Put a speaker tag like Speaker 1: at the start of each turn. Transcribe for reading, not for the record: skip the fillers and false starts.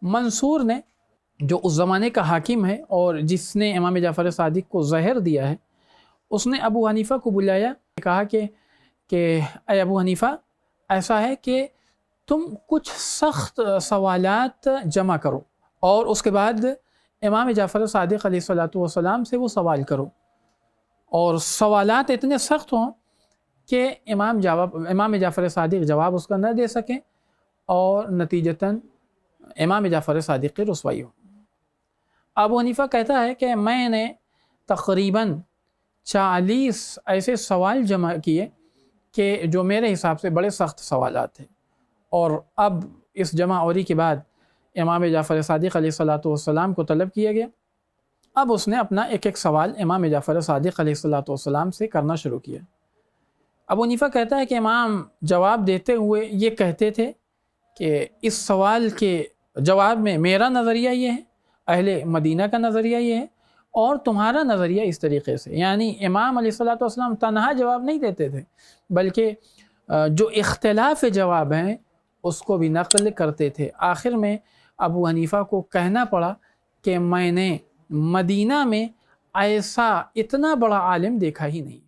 Speaker 1: منصور نے جو اس زمانے کا حاکم ہے اور جس نے امام جعفر صادق کو زہر دیا ہے، اس نے ابو حنیفہ کو بلایا، کہا کہ اے ابو حنیفہ، ایسا ہے کہ تم کچھ سخت سوالات جمع کرو اور اس کے بعد امام جعفر صادق علیہ السلام سے وہ سوال کرو، اور سوالات اتنے سخت ہوں کہ امام جعفر صادق جواب اس کا نہ دے سکیں اور نتیجتاً امام جعفر صادق کی رسوائی ہو۔ ابو حنیفہ کہتا ہے کہ میں نے تقریباً 40 ایسے سوال جمع کیے کہ جو میرے حساب سے بڑے سخت سوالات تھے، اور اب اس جمع آوری کے بعد امام جعفر صادق علیہ السلام کو طلب کیا گیا۔ اب اس نے اپنا ایک ایک سوال امام جعفر صادق علیہ السلام سے کرنا شروع کیا۔ ابو حنیفہ کہتا ہے کہ امام جواب دیتے ہوئے یہ کہتے تھے کہ اس سوال کے جواب میں میرا نظریہ یہ ہے، اہل مدینہ کا نظریہ یہ ہے، اور تمہارا نظریہ اس طریقے سے۔ یعنی امام علیہ السلام تنہا جواب نہیں دیتے تھے، بلکہ جو اختلاف جواب ہیں اس کو بھی نقل کرتے تھے۔ آخر میں ابو حنیفہ کو کہنا پڑا کہ میں نے مدینہ میں ایسا اتنا بڑا عالم دیکھا ہی نہیں۔